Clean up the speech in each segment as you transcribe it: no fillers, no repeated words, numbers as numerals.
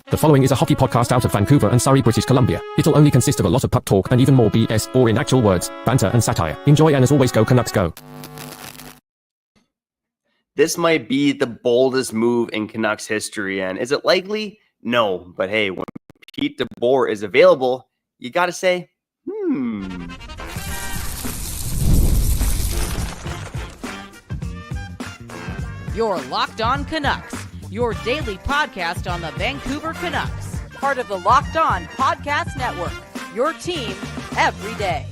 The following is a hockey podcast out of Vancouver and Surrey, British Columbia. It'll only consist of a lot of puck talk and even more BS, or in actual words, banter and satire. Enjoy, and as always, go Canucks go. This might be the boldest move in Canucks history, and is it likely? No, but hey, when Pete Deboer is available, you gotta say, You're Locked On Canucks, your daily podcast on the Vancouver Canucks, part of the Locked On Podcast Network, your team every day.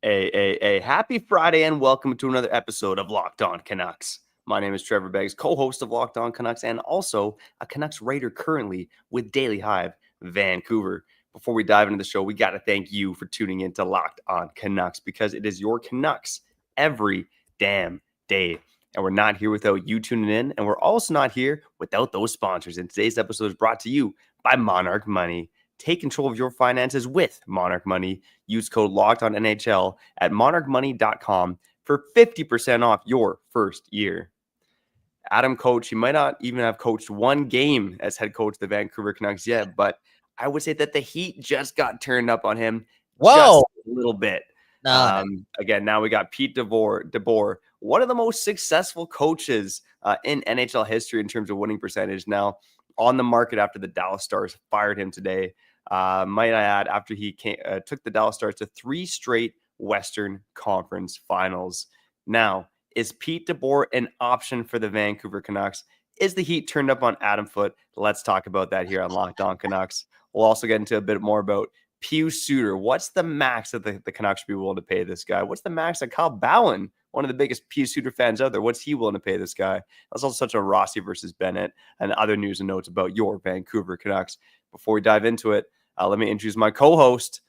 Hey, happy Friday and welcome to another episode of Locked On Canucks. My name is Trevor Beggs, co-host of Locked On Canucks and also a Canucks writer currently with Daily Hive Vancouver. Before we dive into the show, we got to thank you for tuning in to Locked On Canucks because it is your Canucks every damn day. And we're not here without you tuning in, and we're also not here without those sponsors. And today's episode is brought to you by Monarch Money. Take control of your finances with Monarch Money. Use code LOCKEDONNHL at monarchmoney.com for 50% off your first year. Adam Coach, he might not even have coached one game as head coach of the Vancouver Canucks yet, but I would say that the heat just got turned up on him just a little bit. Again, now we got Pete Deboer, one of the most successful coaches in NHL history in terms of winning percentage, now on the market after the Dallas Stars fired him today. Might I add, after he took the Dallas Stars to 3 straight Western Conference Finals. Now, is Pete Deboer an option for the Vancouver Canucks? Is the heat turned up on Adam Foote? Let's talk about that here on Locked On Canucks. We'll also get into a bit more about Pius Suter. What's the max that the Canucks should be willing to pay this guy? What's the max that Kyle Bowen, one of the biggest Pius Suter fans out there, what's he willing to pay this guy? Let's also touch on Rossi versus Bennett and other news and notes about your Vancouver Canucks. Before we dive into it, let me introduce my co-host.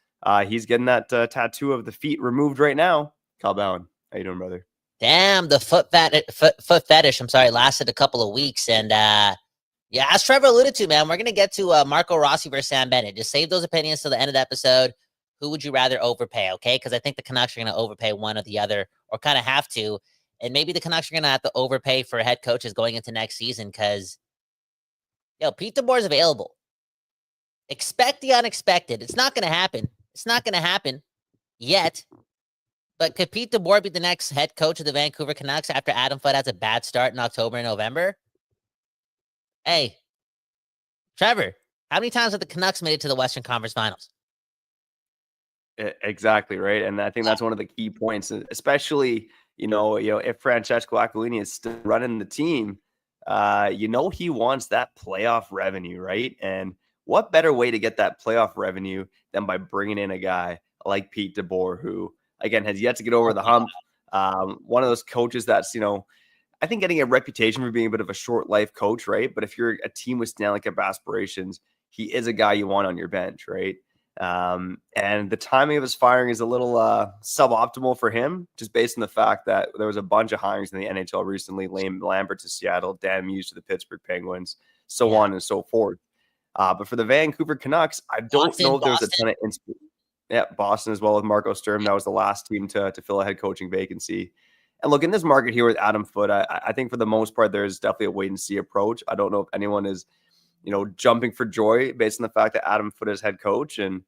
He's getting that tattoo of the feet removed right now. Kyle Bowen, how you doing, brother? Damn, the foot fetish, lasted a couple of weeks. And yeah, as Trevor alluded to, man, we're going to get to Marco Rossi versus Sam Bennett. Just save those opinions till the end of the episode. Who would you rather overpay, okay? Because I think the Canucks are going to overpay one or the other, or kind of have to. And maybe the Canucks are going to have to overpay for head coaches going into next season because, Pete Deboer is available. Expect the unexpected. It's not going to happen. It's not going to happen yet. But could Pete Deboer be the next head coach of the Vancouver Canucks after Adam Foote has a bad start in October and November? Hey, Trevor, how many times have the Canucks made it to the Western Conference Finals? Exactly, right. And I think that's one of the key points, especially, if Francesco Aquilini is still running the team, he wants that playoff revenue, right? And what better way to get that playoff revenue than by bringing in a guy like Pete Deboer, who, again, has yet to get over the hump. One of those coaches that's, I think getting a reputation for being a bit of a short life coach, right? But if you're a team with Stanley Cup aspirations, he is a guy you want on your bench, right? And the timing of his firing is a little suboptimal for him, just based on the fact that there was a bunch of hirings in the NHL recently. Lambert to Seattle, Dan Muse to the Pittsburgh Penguins, so on and so forth. But for the Vancouver Canucks, I don't know if there's a ton of inspiration. Yeah, Boston as well with Marco Sturm. That was the last team to fill a head coaching vacancy. And look, in this market here with Adam Foote, I think for the most part, there's definitely a wait-and-see approach. I don't know if anyone is, jumping for joy based on the fact that Adam Foote is head coach. And,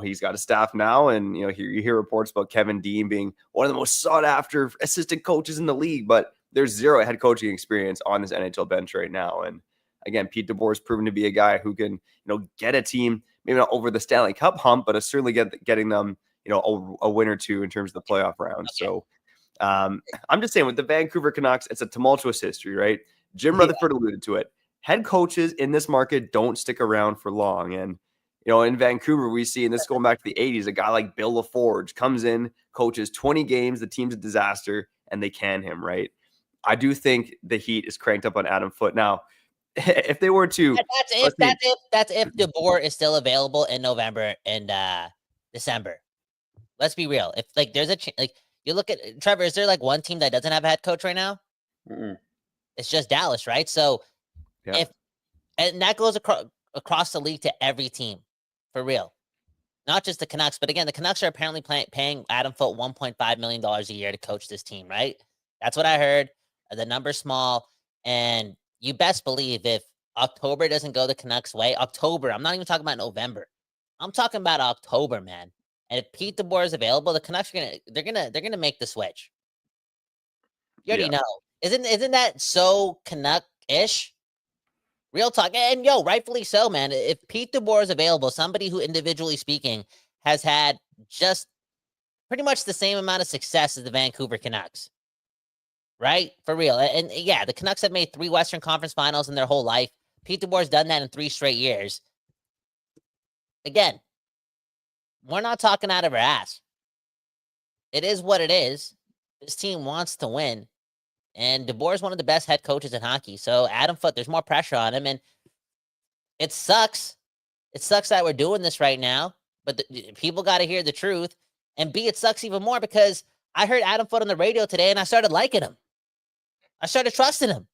he's got a staff now. And, you hear reports about Kevin Dean being one of the most sought-after assistant coaches in the league. But there's zero head coaching experience on this NHL bench right now. And, again, Pete Deboer has proven to be a guy who can, get a team, maybe not over the Stanley Cup hump, but certainly getting them, a win or two in terms of the playoff round. Okay. So I'm just saying with the Vancouver Canucks, it's a tumultuous history, right? Jim Rutherford alluded to it. Head coaches in this market don't stick around for long. And, in Vancouver, we see, and this is going back to the 80s, a guy like Bill LaForge comes in, coaches 20 games, the team's a disaster, and they can him, right? I do think the heat is cranked up on Adam Foote. Now, if they were to... That's if Deboer is still available in November and December. Let's be real. If, there's a... you look at... Trevor, is there, one team that doesn't have a head coach right now? Mm-mm. It's just Dallas, right? So, and that goes across the league to every team, for real. Not just the Canucks, but again, the Canucks are apparently paying Adam Foote $1.5 million a year to coach this team, right? That's what I heard. The number's small, and you best believe if October doesn't go the Canucks' way, October, I'm not even talking about November. I'm talking about October, man. And if Pete Deboer is available, the Canucks are gonna make the switch. You already know. Isn't that so Canuck-ish? Real talk. And yo, rightfully so, man. If Pete Deboer is available, somebody who individually speaking has had just pretty much the same amount of success as the Vancouver Canucks. Right? For real. And yeah, the Canucks have made 3 Western Conference Finals in their whole life. Pete DeBoer's done that in 3 straight years. Again, we're not talking out of our ass. It is what it is. This team wants to win. And DeBoer is one of the best head coaches in hockey. So Adam Foote, there's more pressure on him. And it sucks. It sucks that we're doing this right now. But people got to hear the truth. And B, it sucks even more because I heard Adam Foote on the radio today and I started liking him. I started trusting him.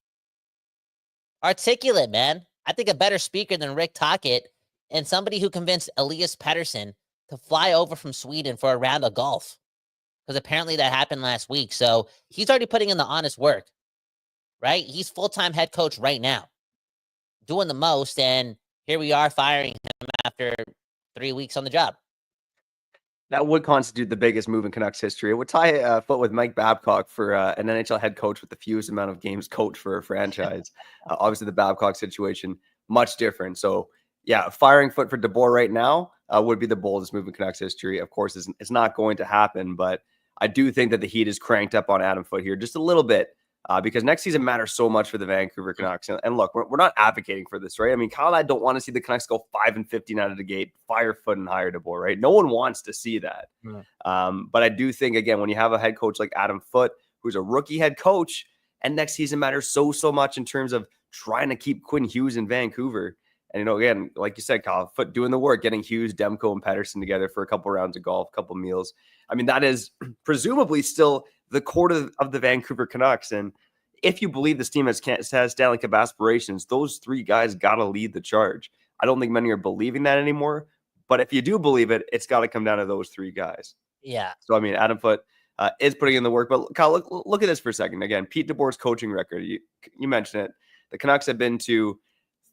Articulate, man. I think a better speaker than Rick Tocchet and somebody who convinced Elias Pettersson to fly over from Sweden for a round of golf. Because apparently that happened last week. So he's already putting in the honest work, right? He's full-time head coach right now, doing the most. And here we are firing him after 3 weeks on the job. That would constitute the biggest move in Canucks history. It would tie Foot with Mike Babcock for an NHL head coach with the fewest amount of games coached for a franchise. Obviously, the Babcock situation, much different. So, yeah, firing Foot for Deboer right now would be the boldest move in Canucks history. Of course, it's not going to happen, but I do think that the heat is cranked up on Adam Foote here just a little bit because next season matters so much for the Vancouver Canucks. And look, we're not advocating for this, right? I mean, Kyle and I don't want to see the Canucks go 5-15 out of the gate, fire Foote and hire Deboer, right? No one wants to see that. But I do think, again, when you have a head coach like Adam Foote, who's a rookie head coach, and next season matters so much in terms of trying to keep Quinn Hughes in Vancouver. And, you know, again, like you said, Kyle, Foote doing the work, getting Hughes, Demko, and Pettersson together for a couple rounds of golf, a couple meals. I mean, that is presumably still the core of the Vancouver Canucks. And if you believe this team has Stanley Cup aspirations, those 3 guys got to lead the charge. I don't think many are believing that anymore. But if you do believe it, it's got to come down to those 3 guys. Yeah. So, I mean, Adam Foote is putting in the work. But, Kyle, look at this for a second. Again, Pete Deboer's coaching record. You mentioned it. The Canucks have been to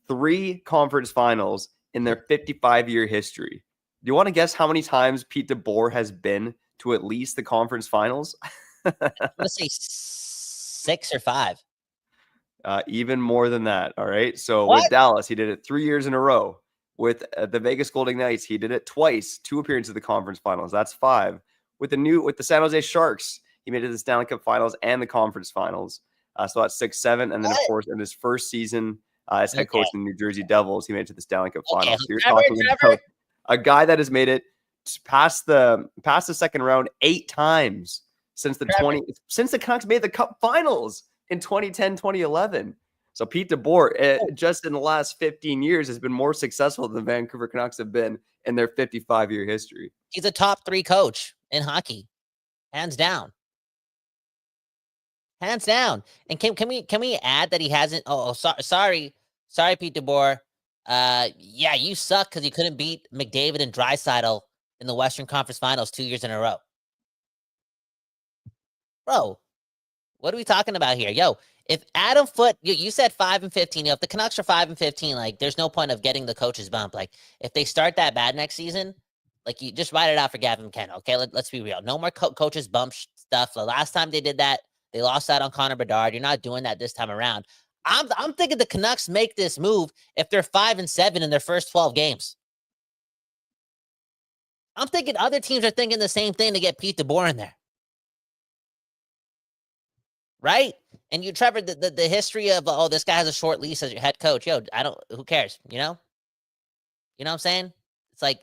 3 conference finals in their 55-year history. Do you want to guess how many times Pete Deboer has been to at least the conference finals? I'm going to say 6 or 5. Even more than that. All right. So What? with Dallas, he did it 3 years in a row. With the Vegas Golden Knights, he did it twice, 2 appearances at the conference finals. That's 5. With the San Jose Sharks, he made it to the Stanley Cup finals and the conference finals. So that's 6, 7. And then, of course, in his first season as head coach in the New Jersey Devils, he made it to the Stanley Cup finals. So you're talking about a guy that has made it past the second round 8 times since the Canucks made the Cup finals in 2010, 2011. So Pete Deboer, just in the last 15 years, has been more successful than the Vancouver Canucks have been in their 55-year history. He's a top 3 coach in hockey, hands down. Hands down. And can we add that he hasn't? Sorry, Pete Deboer. Yeah, you suck because you couldn't beat McDavid and Draisaitl in the Western Conference Finals 2 years in a row. Bro, what are we talking about here? Yo, if Adam Foote, you said 5-15. If the Canucks are 5-15, like there's no point of getting the coach's bump. Like if they start that bad next season, like you just write it out for Gavin McKenna. Okay, let's be real. No more coaches bump stuff. The last time they did that, they lost out on Connor Bedard. You're not doing that this time around. I'm thinking the Canucks make this move if they're 5-7 in their first 12 games. I'm thinking other teams are thinking the same thing to get Pete Deboer in there. Right? And you, Trevor, the history of, this guy has a short lease as your head coach. Yo, who cares? You know what I'm saying? It's like,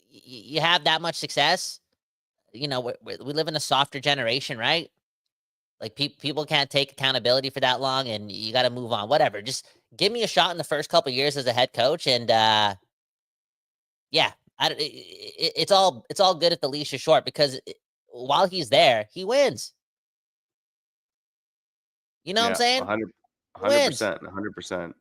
you have that much success. You know, we live in a softer generation, right? Like people can't take accountability for that long, and you got to move on. Whatever. Just give me a shot in the first couple of years as a head coach, and yeah, it's all good if the leash is short because while he's there, he wins. You know what I'm saying? 100%. 100%.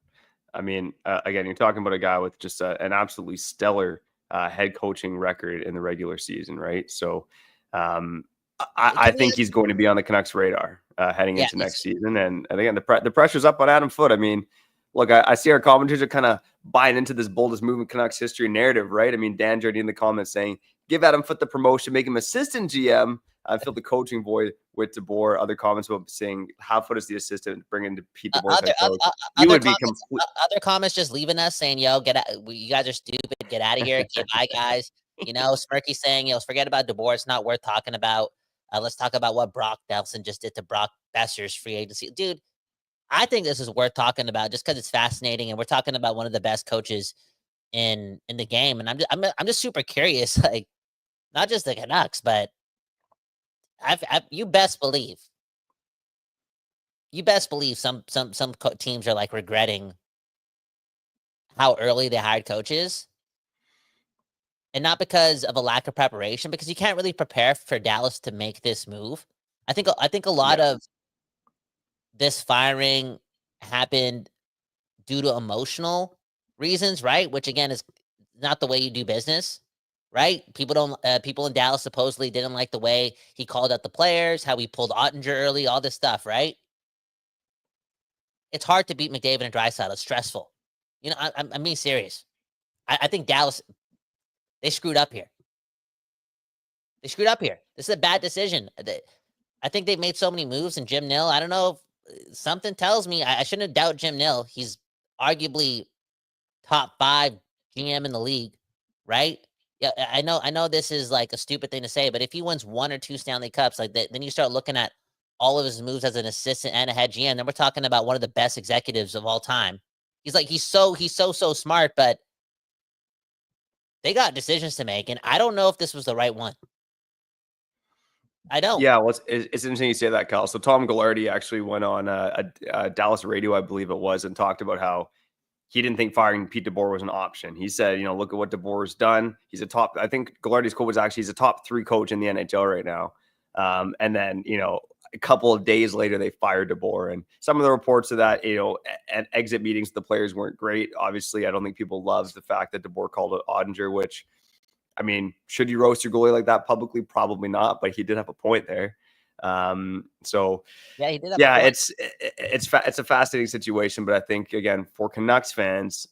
I mean, again, you're talking about a guy with just an absolutely stellar head coaching record in the regular season, right? So, I think he's going to be on the Canucks radar heading Yeah, into next season. And again, the pressure's up on Adam Foote. I mean, look, I see our commentators are kind of buying into this boldest move in Canucks history narrative, right? I mean, Dan Jardine in the comments saying, give Adam Foote the promotion, make him assistant GM. I feel the coaching void with Deboer. Other comments about saying have Foote as the assistant, bring in Pete Deboer as head coach. You would be other comments just leaving us saying, yo, get out, you guys are stupid, get out of here, okay, bye guys. You know, Smirky saying, forget about Deboer, it's not worth talking about. Let's talk about what Brock Nelson just did to Brock Besser's free agency. Dude, I think this is worth talking about just because it's fascinating, and we're talking about one of the best coaches in the game. And I'm just super curious, like not just the Canucks, but you best believe some teams are like regretting how early they hired coaches, and not because of a lack of preparation, because you can't really prepare for Dallas to make this move. I think a lot of this firing happened due to emotional reasons, right? Which again is not the way you do business, right? People in Dallas supposedly didn't like the way he called out the players, how he pulled Ottinger early, all this stuff, right? It's hard to beat McDavid and Draisaitl. It's stressful. You know, I'm being serious. I think Dallas, they screwed up here. This is a bad decision. I think they've made so many moves, and Jim Nill, I don't know if something tells me I shouldn't doubt Jim Nill. He's arguably top 5 GM in the league, right? Yeah, I know this is like a stupid thing to say, but if he wins 1 or 2 Stanley Cups, like that, then you start looking at all of his moves as an assistant and a head GM. Then we're talking about one of the best executives of all time. He's so smart, but they got decisions to make, and I don't know if this was the right one. I don't. Yeah, well, it's interesting you say that, Cal. So Tom Ghilardi actually went on a Dallas radio, I believe it was, and talked about how he didn't think firing Pete Deboer was an option. He said, look at what Deboer's done. He's I think Ghilardi's quote was actually, he's a top 3 coach in the NHL right now. And then, a couple of days later, they fired Deboer. And some of the reports of that, at exit meetings, the players weren't great. Obviously, I don't think people loved the fact that Deboer called it Ottinger, which, I mean, should you roast your goalie like that publicly? Probably not, but he did have a point there. So yeah, he did. It's a fascinating situation, but I think again for Canucks fans,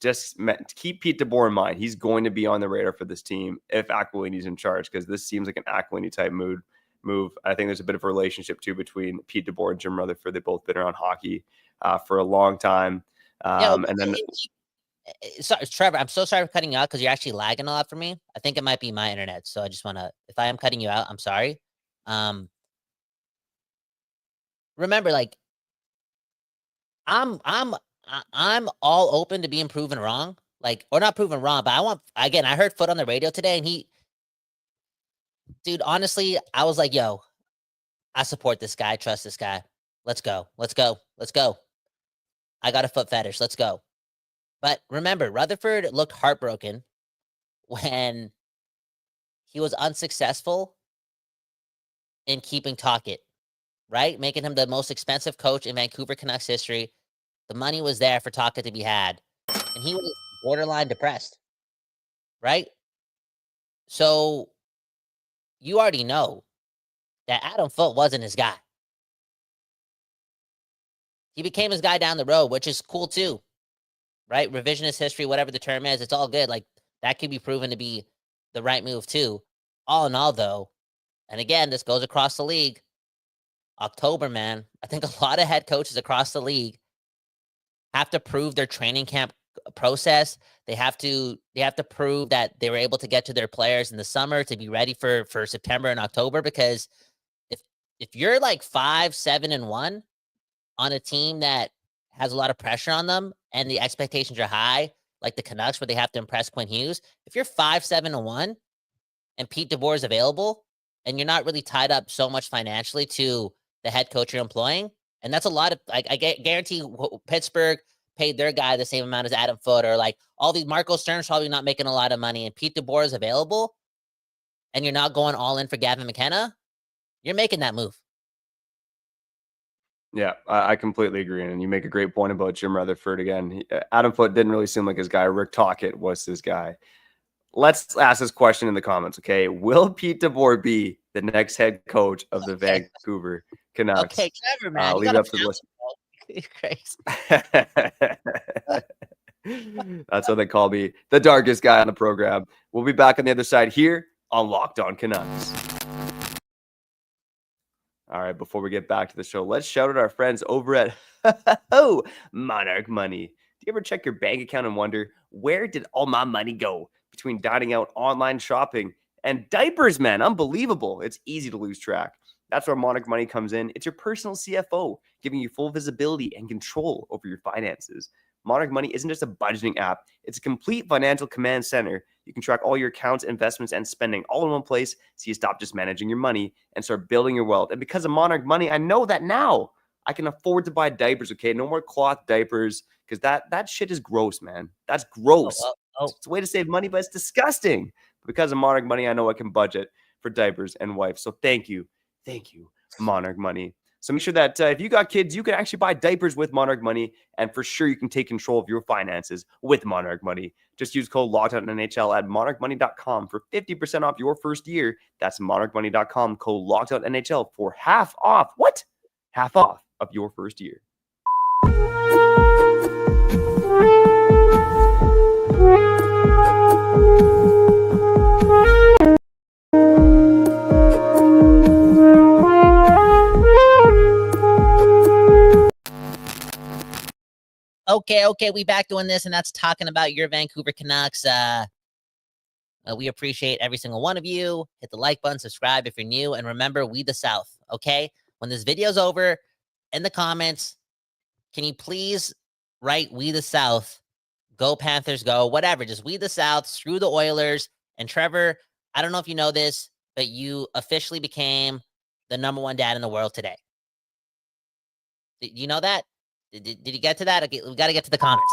just keep Pete Deboer in mind. He's going to be on the radar for this team if Aquilini's in charge, because this seems like an Aquilini type move. I think there's a bit of a relationship too between Pete Deboer and Jim Rutherford. They've both been around hockey for a long time. And then. Sorry, Trevor, I'm so sorry for cutting you out because you're actually lagging a lot for me. I think it might be my internet. So I just want to, if I am cutting you out, I'm sorry. Remember, like, I'm all open to being proven wrong, like, or not proven wrong, but I heard Foote on the radio today, and dude, honestly, I was like, yo, I support this guy, trust this guy. Let's go. I got a Foote fetish. Let's go. But remember, Rutherford looked heartbroken when he was unsuccessful in keeping Tocchet, right? Making him the most expensive coach in Vancouver Canucks history. The money was there for Tocchet to be had, and he was borderline depressed, right? So you already know that Adam Foote wasn't his guy. He became his guy down the road, which is cool too. Right? Revisionist history, whatever the term is, it's all good. Like, that could be proven to be the right move too. All in all, though, and again, this goes across the league. October, man, I think a lot of head coaches across the league have to prove their training camp process. They have to prove that they were able to get to their players in the summer to be ready for September and October. Because if you're like 5-7-1 on a team that has a lot of pressure on them and the expectations are high, like the Canucks, where they have to impress Quinn Hughes. If you're 5-7-1 and Pete Deboer is available and you're not really tied up so much financially to the head coach you're employing, and that's a lot of, like, I guarantee Pittsburgh paid their guy the same amount as Adam Foote, or like all these, Marco Stern's probably not making a lot of money, and Pete Deboer is available, and you're not going all in for Gavin McKenna, you're making that move. Yeah, I completely agree. And you make a great point about Jim Rutherford. Again, Adam Foote didn't really seem like his guy. Rick Tocchet was his guy. Let's ask this question in the comments, okay? Will Pete Deboer be the next head coach of the Vancouver Canucks. Okay, Trevor, man. Leave it up to the list. Crazy. That's what they call me, the darkest guy on the program. We'll be back on the other side here on Locked On Canucks. All right, before we get back to the show, let's shout out our friends over at Monarch Money. Do you ever check your bank account and wonder, where did all my money go? Between dining out, online shopping, and diapers, man. Unbelievable. It's easy to lose track. That's where Monarch Money comes in. It's your personal CFO, giving you full visibility and control over your finances. Monarch Money isn't just a budgeting app. It's a complete financial command center. You can track all your accounts, investments, and spending all in one place, so you stop just managing your money and start building your wealth. And because of Monarch Money, I know that now I can afford to buy diapers, okay? No more cloth diapers, because that shit is gross, man. That's gross. It's a way to save money, but it's disgusting. Because of Monarch Money, I know I can budget for diapers and wipes. So thank you, Monarch Money. So make sure that if you got kids, you can actually buy diapers with Monarch Money, and for sure you can take control of your finances with Monarch Money. Just use code LOCKEDONNHL at monarchmoney.com for 50% off your first year. That's monarchmoney.com, code LOCKEDONNHL for half off. What? Half off of your first year. Okay, we back doing this, and that's talking about your Vancouver Canucks. We appreciate every single one of you. Hit the like button, subscribe if you're new, and remember, we the South, okay? When this video's over, in the comments, can you please write we the South, go Panthers, go, whatever, just we the South, screw the Oilers. And Trevor, I don't know if you know this, but you officially became the #1 dad in the world today. Did you know that? Did you get to that? Okay, we got to get to the comments.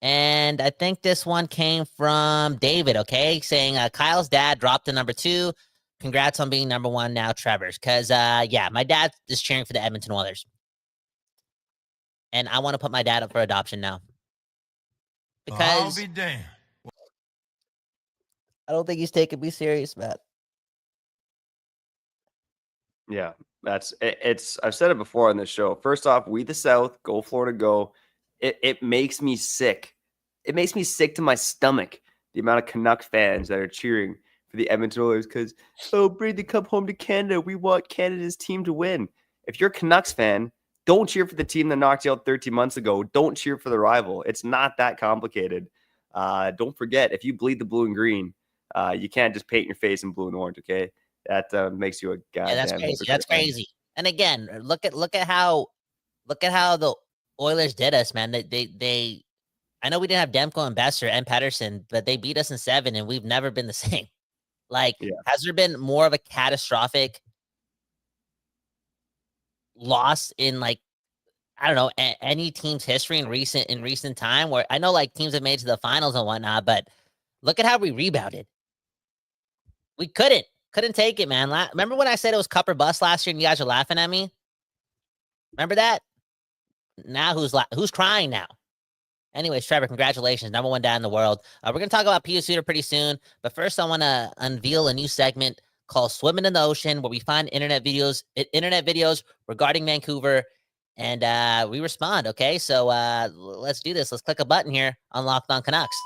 And I think this one came from David, okay? Saying, Kyle's dad dropped to #2. Congrats on being #1 now, Trevor's. Because, yeah, my dad is cheering for the Edmonton Oilers. And I want to put my dad up for adoption now. Because I'll be damned. I don't think he's taking me serious, Matt. Yeah, it's I've said it before on this show. First off, we the South, go Florida, go. It makes me sick. It makes me sick to my stomach, the amount of Canuck fans that are cheering for the Edmonton Oilers because, bring the cup home to Canada. We want Canada's team to win. If you're a Canucks fan, don't cheer for the team that knocked you out 13 months ago. Don't cheer for the rival. It's not that complicated. Don't forget, if you bleed the blue and green, you can't just paint your face in blue and orange, okay? That makes you a guy. Yeah, that's crazy. That's crazy. And again, look at how the Oilers did us, man. They I know we didn't have Demko and Besser and Pettersson, but they beat us in 7, and we've never been the same. Like, has there been more of a catastrophic loss in, like, I don't know, any team's history in recent time? Where I know, like, teams have made it to the finals and whatnot, but look at how we rebounded. We couldn't take it, man. Remember when I said it was cup or bust last year and you guys are laughing at me? Remember that? Now who's crying now? Anyways, Trevor, congratulations. #1 dad in the world. We're going to talk about Pius Suter pretty soon. But first, I want to unveil a new segment called Swimming in the Ocean, where we find internet videos regarding Vancouver, and we respond, okay? So let's do this. Let's click a button here on Locked On Canucks.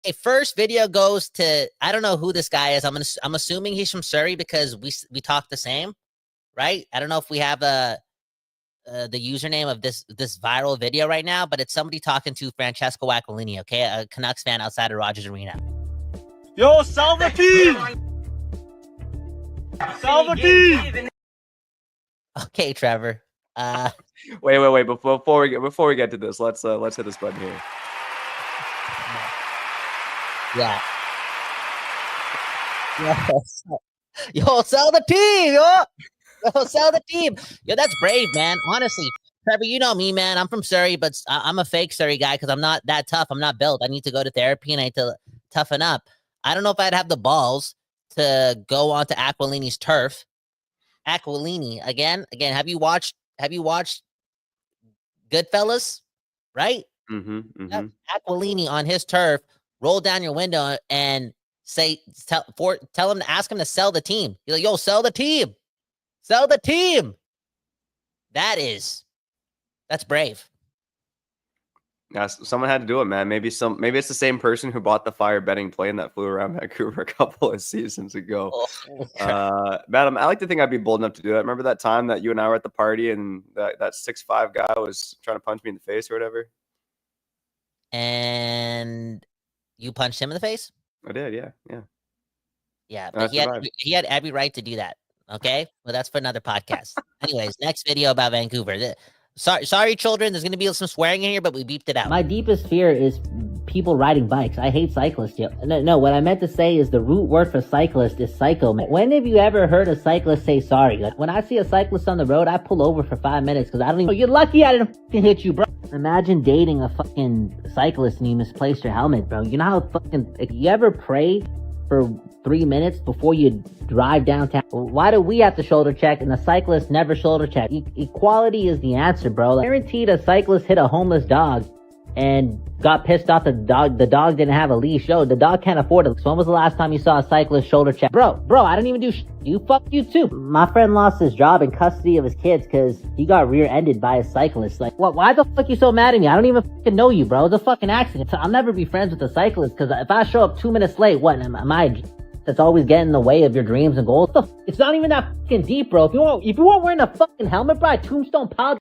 Okay, first video goes to, I don't know who this guy is. I'm assuming he's from Surrey because we talk the same, right? I don't know if we have the username of this viral video right now, but it's somebody talking to Francesco Aquilini, okay, a Canucks fan outside of Rogers Arena. Yo, sell the team! Sell the team! Okay, Trevor. Wait. Before we get to this, let's hit this button here. Yeah. Yo, sell the team, yo, sell the team. Yo, that's brave, man. Honestly, Trevor, you know me, man. I'm from Surrey, but I'm a fake Surrey guy because I'm not that tough. I'm not built. I need to go to therapy and I need to toughen up. I don't know if I'd have the balls to go onto Aquilini's turf. Aquilini again. Have you watched Goodfellas, right? Mm-hmm, Have mm-hmm. Aquilini on his turf, roll down your window and tell him to ask him to sell the team. You're like, yo, sell the team. Sell the team. That's brave. Yeah, someone had to do it, man. Maybe it's the same person who bought the fire betting plane that flew around Vancouver a couple of seasons ago. Madam, I like to think I'd be bold enough to do that. Remember that time that you and I were at the party and that 6'5" guy was trying to punch me in the face or whatever? And you punched him in the face? I did, yeah. Yeah, but he had every right to do that. Okay, well, that's for another podcast. Anyways, next video about Vancouver. Sorry, children. There's gonna be some swearing in here, but we beeped it out. My deepest fear is people riding bikes. I hate cyclists. No, what I meant to say is the root word for cyclist is psycho. When have you ever heard a cyclist say sorry? Like, when I see a cyclist on the road, I pull over for 5 minutes because I don't even. Oh, you're lucky I didn't fucking hit you, bro. Imagine dating a fucking cyclist and you misplaced your helmet, bro. You know how fucking. If you ever pray for 3 minutes before you drive downtown, why do we have to shoulder check and the cyclist never shoulder check? Equality is the answer, bro. Like, guaranteed a cyclist hit a homeless dog and got pissed off the dog didn't have a leash. Yo, the dog can't afford it. So when was the last time you saw a cyclist shoulder check? Bro, I didn't even do you. Fuck you too. My friend lost his job and custody of his kids because he got rear-ended by a cyclist. Like, what? Why the fuck you so mad at me? I don't even fucking know you, bro. It's a fucking accident. I'll never be friends with a cyclist because if I show up 2 minutes late, what am I that's always getting in the way of your dreams and goals? It's not even that fucking deep, bro. If you weren't wearing a fucking helmet, bro, Tombstone piled.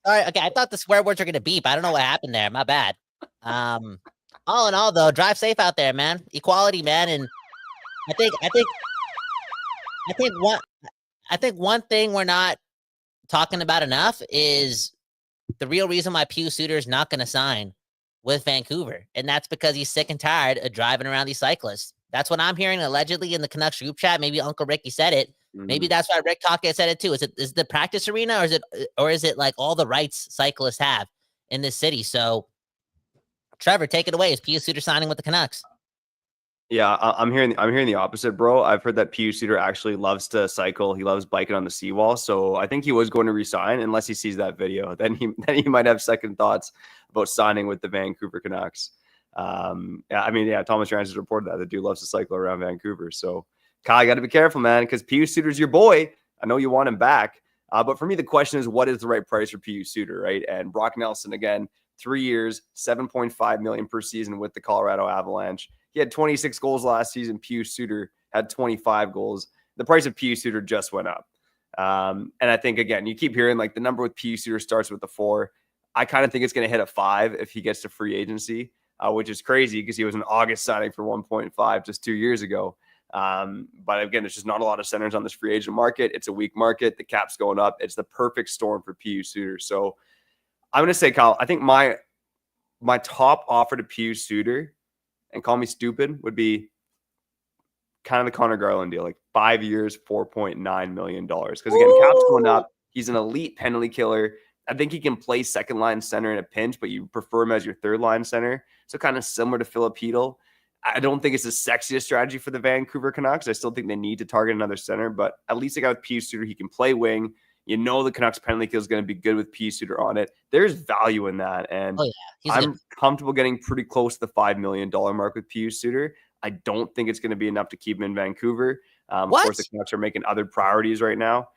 All right, okay. I thought the swear words were gonna beep. I don't know what happened there. My bad. All in all, though, drive safe out there, man. Equality, man, and I think one thing we're not talking about enough is the real reason why Pius Suter is not gonna sign with Vancouver, and that's because he's sick and tired of driving around these cyclists. That's what I'm hearing allegedly in the Canucks group chat. Maybe Uncle Ricky said it. Maybe that's why Rick Tocchet said it too. Is it the practice arena or is it like all the rights cyclists have in this city? So, Trevor, take it away. Is Pius Suter signing with the Canucks? Yeah, I'm hearing the opposite, bro. I've heard that Pius Suter actually loves to cycle. He loves biking on the seawall. So I think he was going to resign unless he sees that video. Then he might have second thoughts about signing with the Vancouver Canucks. Thomas Rance reported that the dude loves to cycle around Vancouver. So, Kyle, you got to be careful, man, because Pius Suter's your boy. I know you want him back. But for me, the question is, what is the right price for Pius Suter, right? And Brock Nelson, again, 3 years, $7.5 million per season with the Colorado Avalanche. He had 26 goals last season. Pius Suter had 25 goals. The price of Pius Suter just went up. And I think, again, you keep hearing like the number with Pius Suter starts with a 4. I kind of think it's going to hit a 5 if he gets to free agency, which is crazy because he was an August signing for 1.5 just 2 years ago. But again, there's just not a lot of centers on this free agent market. It's a weak market. The cap's going up. It's the perfect storm for Pius Suter. So I'm going to say, Kyle, I think my top offer to Pius Suter, and call me stupid, would be kind of the Connor Garland deal, like 5 years, $4.9 million. Because again, cap's going up. He's an elite penalty killer. I think he can play second line center in a pinch, but you prefer him as your third line center. So kind of similar to Philip Hedl. I don't think it's the sexiest strategy for the Vancouver Canucks. I still think they need to target another center, but at least a guy with Pius Suter, he can play wing. You know the Canucks penalty kill is going to be good with Pius Suter on it. There's value in that, and I'm comfortable getting pretty close to the $5 million mark with Pius Suter. I don't think it's going to be enough to keep him in Vancouver. Of course, the Canucks are making other priorities right now.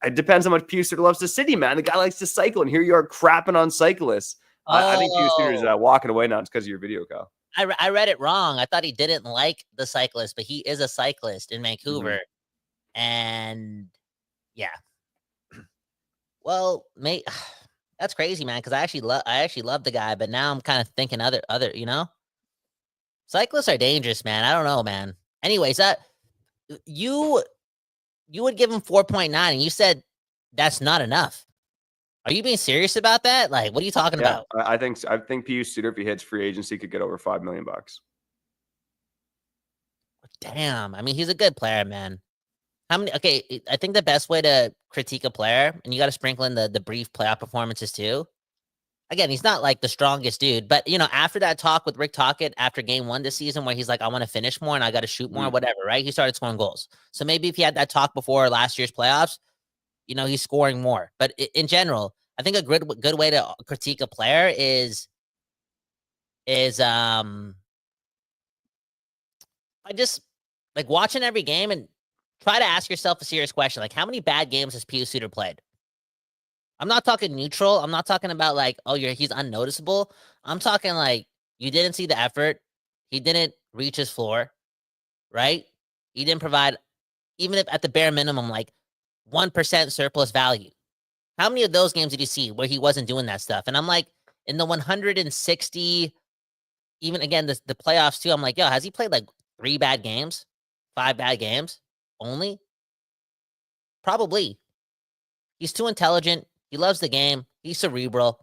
It depends how much Pius Suter loves the city, man. The guy likes to cycle, and here you are crapping on cyclists. I think Pius Suter is walking away now. It's because of your video, Kyle. I read it wrong. I thought he didn't like the cyclist, but he is a cyclist in Vancouver. And yeah. Well, mate, that's crazy, man, because I actually love the guy, but now I'm kind of thinking other, cyclists are dangerous, man. I don't know, man. Anyways, you would give him 4.9, and you said that's not enough. Are you being serious about that? Like, what are you talking about? I think Pius Suter, if he hits free agency, could get over $5 million. Damn. I mean, he's a good player, man. Okay, I think the best way to critique a player, and you got to sprinkle in the brief playoff performances too. Again, he's not like the strongest dude, but after that talk with Rick Tocchet after game 1 this season, where he's like, I want to finish more and I got to shoot more, whatever, right? He started scoring goals. So maybe if he had that talk before last year's playoffs, he's scoring more. But in general, I think a good way to critique a player is I just like watching every game and try to ask yourself a serious question. Like, how many bad games has Pius Suter played? I'm not talking neutral. I'm not talking about like, oh, he's unnoticeable. I'm talking like you didn't see the effort. He didn't reach his floor, right? He didn't provide, even if at the bare minimum, like 1% surplus value. How many of those games did you see where he wasn't doing that stuff? And I'm like, in the 160, even again, the playoffs too, I'm like, yo, has he played like 3 bad games? 5 bad games? Only? Probably. He's too intelligent. He loves the game. He's cerebral.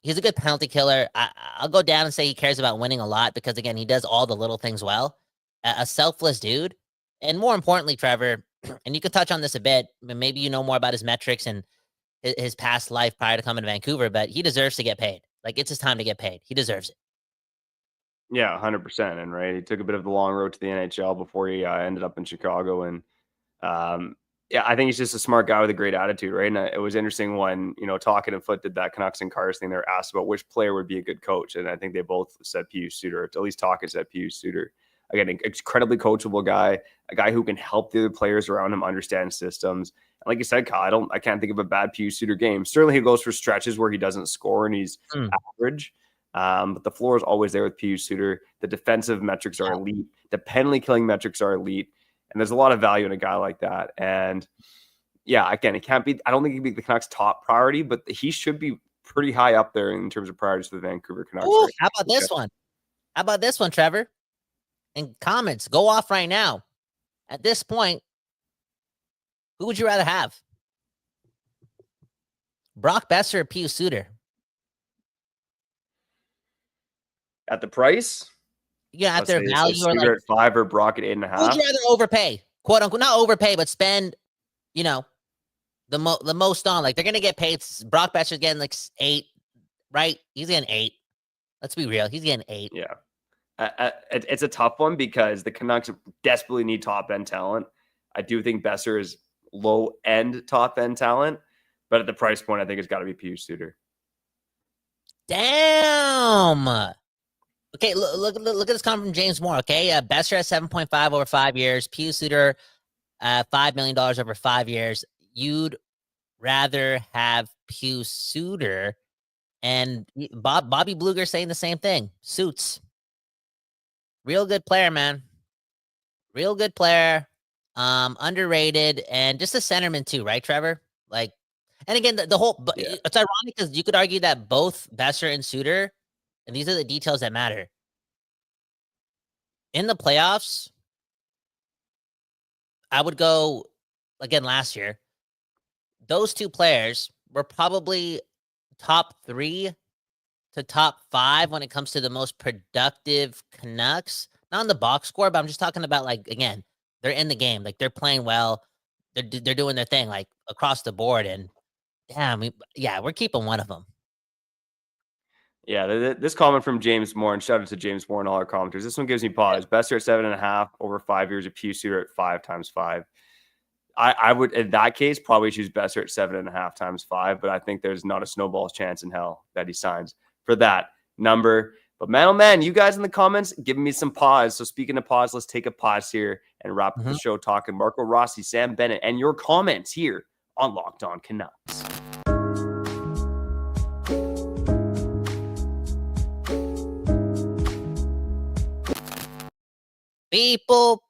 He's a good penalty killer. I'll go down and say he cares about winning a lot because, again, he does all the little things well. A selfless dude. And more importantly, Trevor, and you can touch on this a bit, maybe you know more about his metrics and his past life prior to coming to Vancouver, but he deserves to get paid. Like, it's his time to get paid. He deserves it. Yeah, 100%. And right, he took a bit of the long road to the NHL before he ended up in Chicago. And yeah, I think he's just a smart guy with a great attitude, right? And it was interesting when, Talking and Foote did that Canucks and Cars thing. They were asked about which player would be a good coach. And I think they both said Pius Suter, at least Talking said Pius Suter. Again, an incredibly coachable guy, a guy who can help the other players around him understand systems. And like you said, Kyle, I can't think of a bad Pius Suter game. Certainly he goes for stretches where he doesn't score and he's average. But the floor is always there with Pius Suter. The defensive metrics are elite. The penalty killing metrics are elite. And there's a lot of value in a guy like that. And yeah, again, it can't be, I don't think he'd be the Canucks' top priority, but he should be pretty high up there in terms of priorities for the Vancouver Canucks. Ooh, how about this one? How about this one, Trevor? In comments, go off right now. At this point, who would you rather have? Brock Besser or Pius Suter? At the price? Yeah, at their value, or like, at 5 or Brock at 8.5. Who would you rather overpay? "Quote unquote," not overpay, but spend, the most on. Like, they're gonna get paid. Brock Besser's getting like 8, right? He's getting 8. Let's be real. He's getting 8. Yeah, it's a tough one because the Canucks desperately need top end talent. I do think Besser is low end top end talent, but at the price point, I think it's got to be Pius Suter. Damn. Okay, look at this comment from James Moore. Okay, Besser at 7.5 over 5 years. Pius Suter, $5 million over 5 years. You'd rather have Pius Suter, and Bobby Bluger saying the same thing. Suits, real good player, man. Real good player. Underrated, and just a centerman too, right, Trevor? Like, and again, the whole. Yeah. It's ironic because you could argue that both Besser and Suter. And these are the details that matter. In the playoffs, I would go, again, last year, those two players were probably top 3 to top 5 when it comes to the most productive Canucks. Not on the box score, but I'm just talking about, like, again, they're in the game. Like, they're playing well. They're doing their thing, like, across the board. And, we're keeping one of them. Yeah, this comment from James Moore, and shout out to James Moore and all our commenters. This one gives me pause. Besser at 7.5 over 5 years, of Pius Suter at 5 times 5. I would, in that case, probably choose Besser at 7.5 times 5, but I think there's not a snowball's chance in hell that he signs for that number. But man, oh man, you guys in the comments giving me some pause. So speaking of pause, let's take a pause here and wrap up the show talking Marco Rossi, Sam Bennett, and your comments here on Locked On Canucks. People.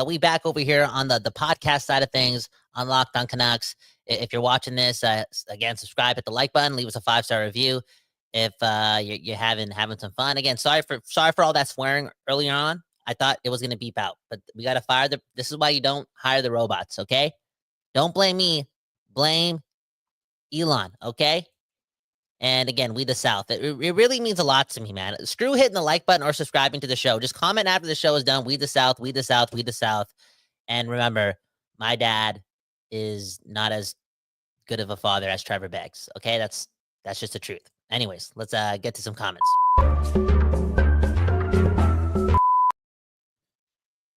We back over here on the podcast side of things on Locked On Canucks. If you're watching this, again, subscribe, hit the like button, leave us a 5-star review. If you're having some fun. Again, sorry for all that swearing earlier on. I thought it was gonna beep out, but we gotta fire this is why you don't hire the robots, okay? Don't blame me, blame Elon, okay? And again, we the South. It really means a lot to me, man. Screw hitting the like button or subscribing to the show. Just comment after the show is done. We the South, we the South, we the South. And remember, my dad is not as good of a father as Trevor Beggs. Okay, that's just the truth. Anyways, let's get to some comments.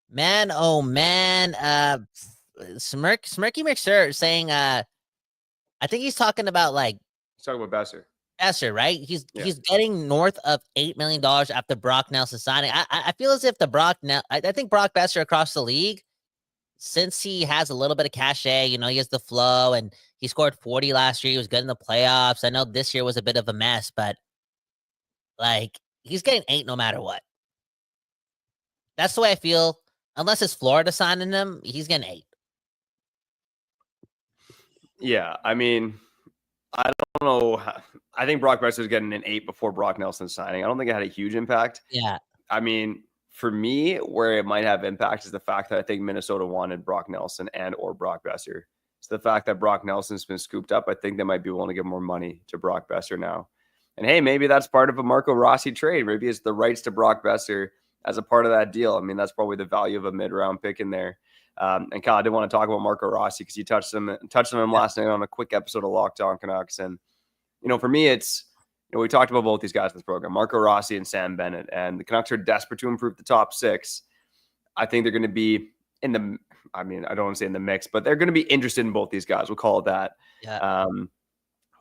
Man, oh man. Smirky McSir saying, I think he's talking about like Let's talk about Besser. Besser, right? He's getting north of $8 million after Brock Nelson signing. I feel as if I think Brock Besser across the league, since he has a little bit of cachet, he has the flow, and he scored 40 last year. He was good in the playoffs. I know this year was a bit of a mess, but like he's getting 8 no matter what. That's the way I feel. Unless it's Florida signing him, he's getting 8. Yeah, I mean, I don't know. I think Brock Besser is getting an 8 before Brock Nelson signing. I don't think it had a huge impact. Yeah. I mean, for me, where it might have impact is the fact that I think Minnesota wanted Brock Nelson and or Brock Besser. So the fact that Brock Nelson's been scooped up, I think they might be willing to give more money to Brock Besser now. And hey, maybe that's part of a Marco Rossi trade. Maybe it's the rights to Brock Besser as a part of that deal. I mean, that's probably the value of a mid-round pick in there. And Kyle, I did want to talk about Marco Rossi because you touched on him last night on a quick episode of Locked On Canucks. And, for me, it's, we talked about both these guys in this program, Marco Rossi and Sam Bennett. And the Canucks are desperate to improve the top 6. I think they're going to be I don't want to say in the mix, but they're going to be interested in both these guys. We'll call it that. Yeah.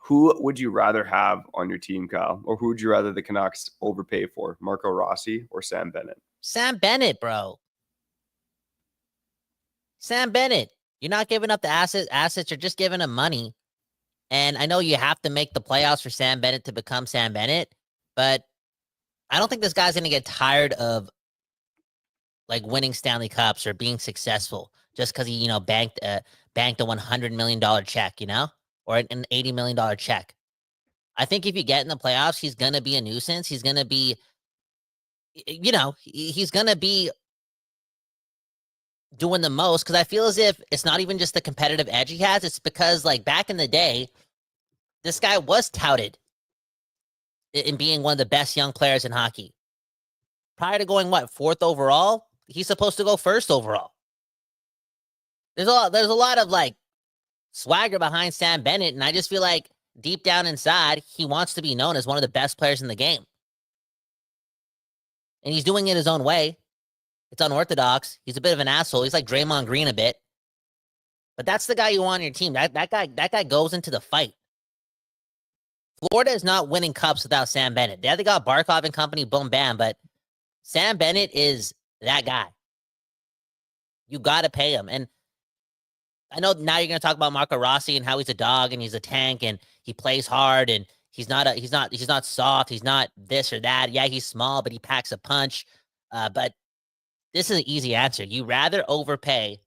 Who would you rather have on your team, Kyle? Or who would you rather the Canucks overpay for, Marco Rossi or Sam Bennett? Sam Bennett, bro. Sam Bennett. You're not giving up the assets. You're just giving him money. And I know you have to make the playoffs for Sam Bennett to become Sam Bennett, but I don't think this guy's going to get tired of like winning Stanley Cups or being successful just because he, banked a $100 million check, or an $80 million check. I think if you get in the playoffs, he's going to be a nuisance. He's going to be, he's going to be doing the most, because I feel as if it's not even just the competitive edge he has. It's because, like, back in the day, this guy was touted in being one of the best young players in hockey. Prior to going, 4th overall? He's supposed to go 1st overall. There's a lot of, like, swagger behind Sam Bennett, and I just feel like deep down inside, he wants to be known as one of the best players in the game. And he's doing it his own way. It's unorthodox. He's a bit of an asshole. He's like Draymond Green a bit. But that's the guy you want on your team. That guy goes into the fight. Florida is not winning cups without Sam Bennett. They got Barkov and company, boom, bam, but Sam Bennett is that guy. You got to pay him. And I know now you're going to talk about Marco Rossi and how he's a dog and he's a tank and he plays hard and he's not soft. He's not this or that. Yeah, he's small, but he packs a punch. But this is an easy answer. You rather overpay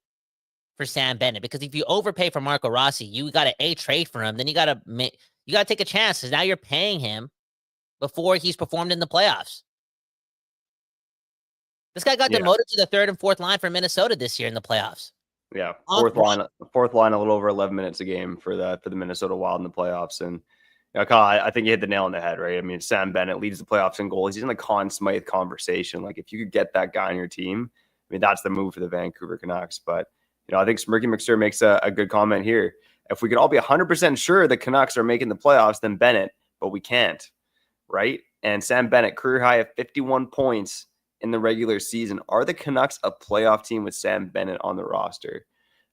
for Sam Bennett, because if you overpay for Marco Rossi, you got to trade for him. Then you got to take a chance, because now you're paying him before he's performed in the playoffs. This guy got demoted to the 3rd and 4th line for Minnesota this year in the playoffs. Yeah, fourth line, a little over 11 minutes a game for the Minnesota Wild in the playoffs. And Kyle, I think you hit the nail on the head, right? I mean, Sam Bennett leads the playoffs in goals. He's in the Conn Smythe conversation. Like, if you could get that guy on your team, I mean, that's the move for the Vancouver Canucks. But I think Smirky McStir makes a good comment here. If we could all be 100% sure the Canucks are making the playoffs, then Bennett, but we can't, right? And Sam Bennett, career high of 51 points in the regular season. Are the Canucks a playoff team with Sam Bennett on the roster?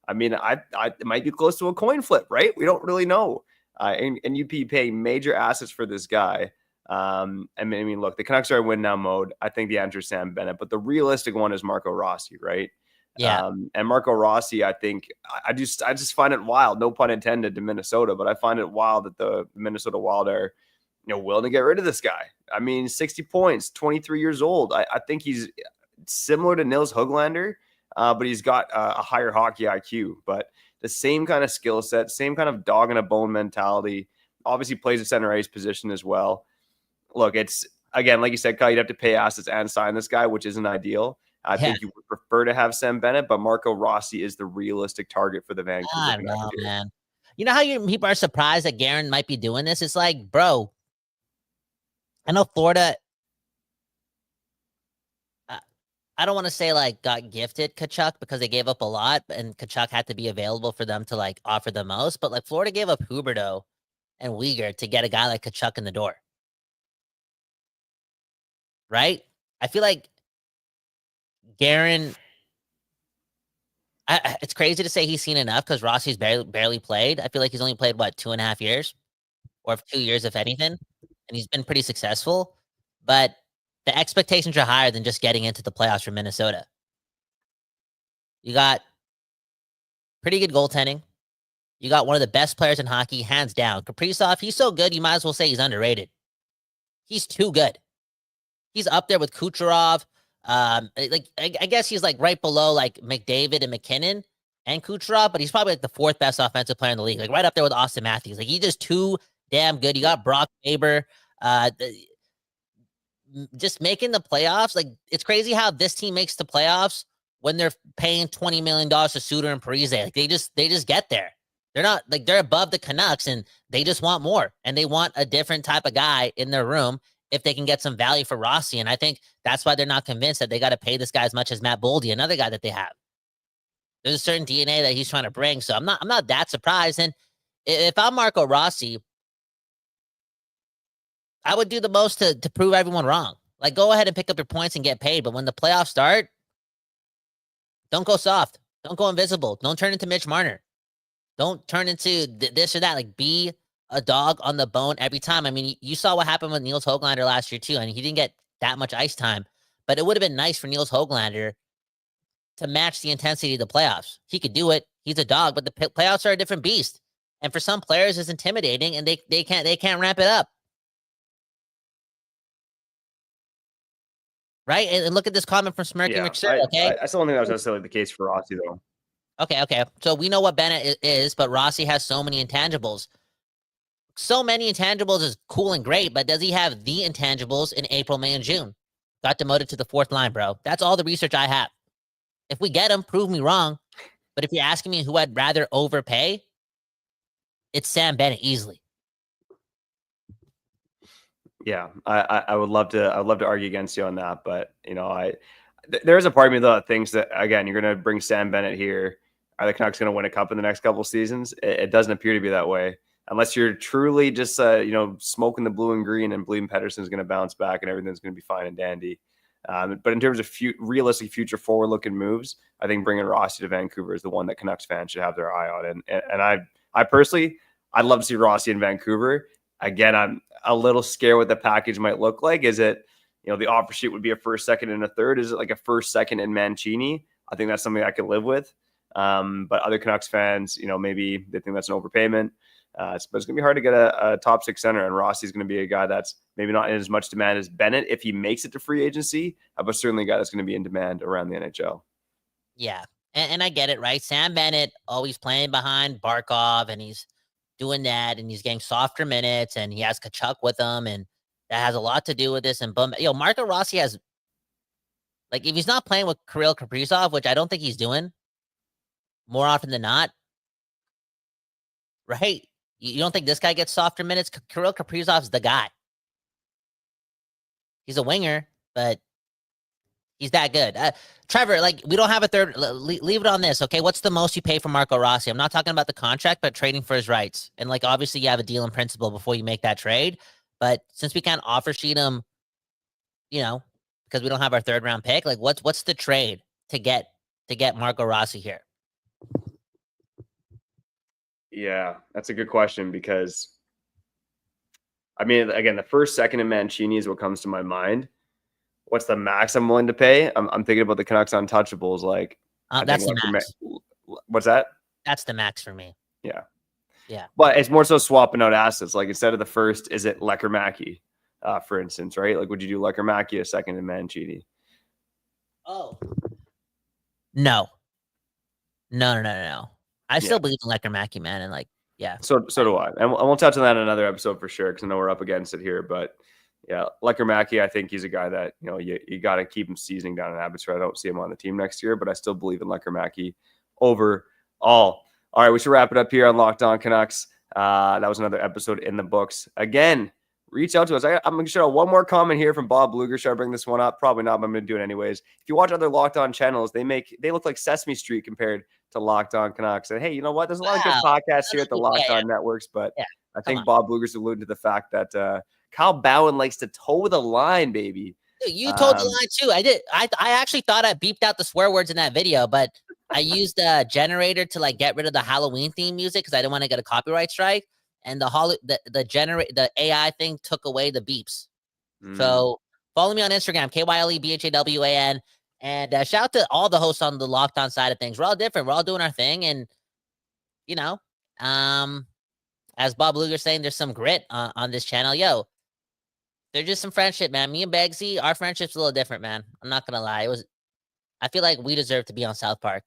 I mean, it might be close to a coin flip, right? We don't really know. And you'd be paying major assets for this guy. I mean, look, the Canucks are in win now mode. I think the answer is Sam Bennett, but the realistic one is Marco Rossi, right? Yeah. And Marco Rossi, I think I just find it wild, no pun intended, to Minnesota, but I find it wild that the Minnesota Wild are, willing to get rid of this guy. I mean, 60 points, 23 years old. I think he's similar to Nils Höglander, but he's got a higher hockey IQ, but the same kind of skill set, same kind of dog in a bone mentality. Obviously plays a center ice position as well. Look, it's, again, like you said, Kyle, you'd have to pay assets and sign this guy, which isn't ideal. I think you would prefer to have Sam Bennett, but Marco Rossi is the realistic target for the Vancouver Canucks. I don't know, man. You know how people are surprised that Guerin might be doing this? It's like, bro, I know Florida, I don't want to say like got gifted Tkachuk because they gave up a lot and Tkachuk had to be available for them to like offer the most, but like Florida gave up Huberdeau and Uyghur to get a guy like Tkachuk in the door. Right? I feel like Guerin It's crazy to say he's seen enough because Rossi's barely played. I feel like he's only played, what, 2.5 years? Or 2 years, if anything. And he's been pretty successful. But the expectations are higher than just getting into the playoffs for Minnesota. You got pretty good goaltending. You got one of the best players in hockey, hands down. Kaprizov, he's so good, you might as well say he's underrated. He's too good. He's up there with Kucherov. I guess he's like right below like McDavid and McKinnon and Kucherov, but he's probably like the 4th best offensive player in the league, like right up there with Austin Matthews. Like he's just too damn good. You got Brock Faber, just making the playoffs. Like it's crazy how this team makes the playoffs when they're paying $20 million to Suter and Parise. Like they just get there. They're not like they're above the Canucks and they just want more and they want a different type of guy in their room if they can get some value for Rossi. And I think that's why they're not convinced that they got to pay this guy as much as Matt Boldy, another guy that they have. There's a certain DNA that he's trying to bring. So I'm not that surprised. And if I'm Marco Rossi, I would do the most to prove everyone wrong. Like go ahead and pick up your points and get paid. But when the playoffs start, don't go soft. Don't go invisible. Don't turn into Mitch Marner. Don't turn into this or that. Like, be a dog on the bone every time. I mean, you saw what happened with Niels Höglander last year, too. I mean, he didn't get that much ice time, but it would have been nice for Niels Höglander to match the intensity of the playoffs. He could do it. He's a dog, but the playoffs are a different beast. And for some players, it's intimidating, and they can't ramp it up. Right? And look at this comment from Smirking McSir, okay? I still don't think that was necessarily the case for Rossi, though. Okay. So we know what Bennett is, but Rossi has so many intangibles. So many intangibles is cool and great, but does he have the intangibles in April, May, and June? Got demoted to the 4th line, bro. That's all the research I have. If we get him, prove me wrong. But if you're asking me who I'd rather overpay, it's Sam Bennett easily. Yeah, I would love to. I'd love to argue against you on that, but there is a part of me though that thinks that again, you're going to bring Sam Bennett here. Are the Canucks going to win a cup in the next couple of seasons? It doesn't appear to be that way, unless you're truly just smoking the blue and green and believing Pettersson's going to bounce back and everything's going to be fine and dandy. But in terms of realistic future forward-looking moves, I think bringing Rossi to Vancouver is the one that Canucks fans should have their eye on. And I personally, I'd love to see Rossi in Vancouver. Again, I'm a little scared what the package might look like. Is it, the offer sheet would be a 1st, 2nd, and a 3rd? Is it like a 1st, 2nd, and Mancini? I think that's something I could live with. But other Canucks fans, maybe they think that's an overpayment. But it's going to be hard to get a top 6 center, and Rossi's going to be a guy that's maybe not in as much demand as Bennett if he makes it to free agency, but certainly a guy that's going to be in demand around the NHL. Yeah, and I get it, right? Sam Bennett always playing behind Barkov, and he's doing that, and he's getting softer minutes, and he has Kachuk with him, and that has a lot to do with this. And Marco Rossi has, like, if he's not playing with Kirill Kaprizov, which I don't think he's doing more often than not, right? You don't think this guy gets softer minutes? Kirill Kaprizov's the guy. He's a winger, but he's that good. Trevor, like, we don't have a third. Leave it on this, okay? What's the most you pay for Marco Rossi? I'm not talking about the contract, but trading for his rights. And, like, obviously you have a deal in principle before you make that trade. But since we can't offer sheet him, because we don't have our 3rd round pick, like, what's the trade to get Marco Rossi here? Yeah, that's a good question because, I mean, again, the 1st, 2nd, and Mancini is what comes to my mind. What's the max I'm willing to pay? I'm thinking about the Canucks untouchables. Like, that's the max. What's that? That's the max for me. Yeah. Yeah. But it's more so swapping out assets. Like, instead of the 1st, is it Lecker-Mackey, for instance, right? Like, would you do Lecker-Mackey a 2nd and Mancini? Oh. No. I still believe in Lecker-Mackey, man. And, like, yeah. So do I. And we'll touch on that in another episode for sure, because I know we're up against it here. But, yeah, Lecker-Mackey, I think he's a guy that, you got to keep him seasoning down in Abbotsford. I don't see him on the team next year, but I still believe in Lecker-Mackey overall. All right, we should wrap it up here on Locked On Canucks. That was another episode in the books. Again, reach out to us. I'm going to show one more comment here from Bob Bluger. Should I bring this one up? Probably not, but I'm going to do it anyways. If you watch other Locked On channels, they look like Sesame Street compared to Locked On Canucks. And hey, you know what? There's a lot of good podcasts here at the Locked On networks, but I think Bob Bluger's alluding to the fact that Kyle Bowen likes to toe the line, baby. You told the line too. I did. I actually thought I beeped out the swear words in that video, but I used a generator to like get rid of the Halloween theme music because I didn't want to get a copyright strike. And the AI thing took away the beeps. So follow me on Instagram, KYLEBHAWAN. And shout out to all the hosts on the Locked On side of things. We're all different. We're all doing our thing. And, you know, as Bob Luger's saying, there's some grit on this channel. Yo, there's just some friendship, man. Me and Begsy, our friendship's a little different, man. I'm not going to lie. I feel like we deserve to be on South Park.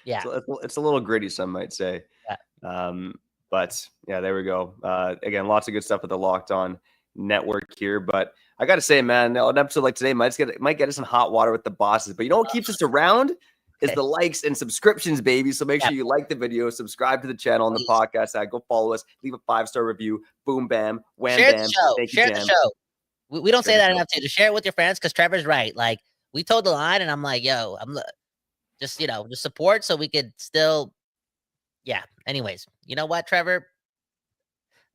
Yeah. So it's a little gritty, some might say. Yeah. But yeah, there we go. Again, lots of good stuff with the Locked On Network here. But I got to say, man, an episode like today might get us in hot water with the bosses. But you know what keeps us around is the likes and subscriptions, baby. So make sure you like the video, subscribe to the channel on the podcast side, go follow us, leave a 5-star review. Boom, bam, wham, share bam. The show. Thank share you, the Jam. show. We don't Share say the that show. enough too. To share it with your friends because Trevor's right. Like we told the line, and I'm like, yo, just just support so we could still. Yeah. Anyways, you know what, Trevor?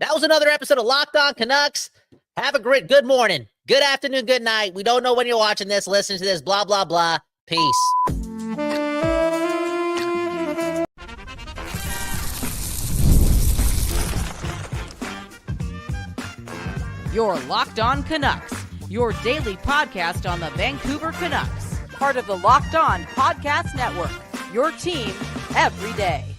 That was another episode of Locked On Canucks. Have a good morning, good afternoon, good night. We don't know when you're watching this, listening to this, blah, blah, blah. Peace. Your Locked On Canucks, your daily podcast on the Vancouver Canucks. Part of the Locked On Podcast Network, your team every day.